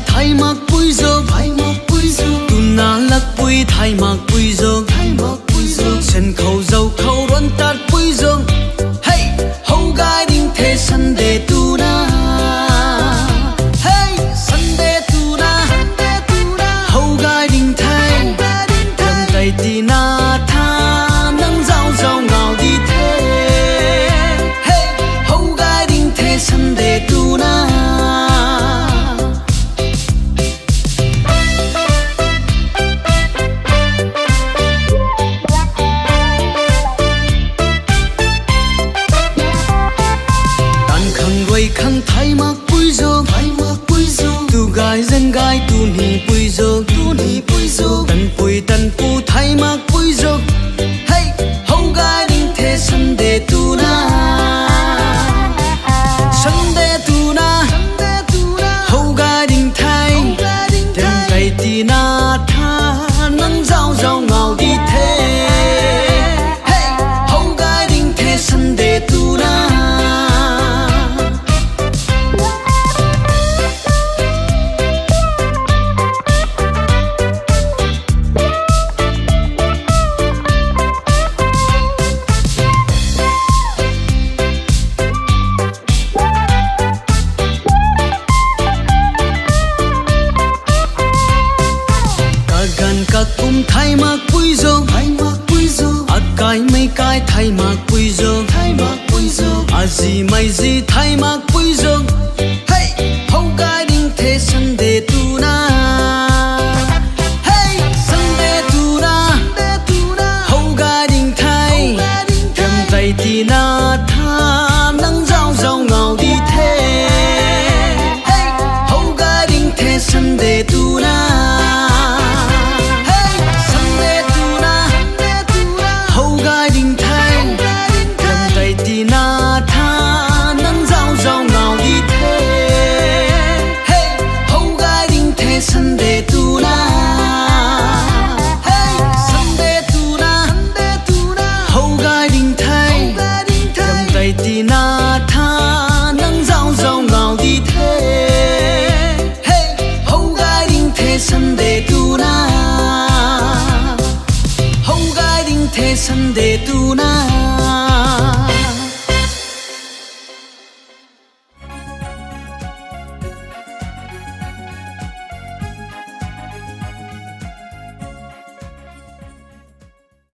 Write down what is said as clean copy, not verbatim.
thay mặc bụi dog tu na lắc bụi thay mặc bụi dog sen khâu dâu khâu run tát bụi dog hey hậu gai đinh thế Sunday tu na hey Sunday tu na hậu gai đinh thay cầm tay ti na tha nắng rau rau ngào đi thế hey hậu gai đinh thế Sunday tu na khăn thay mặc bụi dog tu gai dân gai tu ni bụi dog tan pu thay mặc bụi dog hey hậu gai đinh thế Sunday tu na hậu gai đinh thay tem tay ti na tha nắng rau rau ngào đi thế hey hậu gai đinh thế Sunday tu na các cùng thay mặc bụi dog akai mấy cái thay mặc bụi dog azi mấy gì thay mặc bụi dog hey hậu gai đinh thế Sunday tu na hey Sunday tu na hậu gai đinh thay cầm tay ti na tha nắng rau rau ngào đi thế hey hậu gai đinh thế Sunday tu na Sunday tu na hey Sunday tu na hậu gai đinh thay cầm tay ti na tha nắng rau rau ngào đi thế hey hậu gai đinh thế Sunday tu na hậu gai đinh thế Sunday tu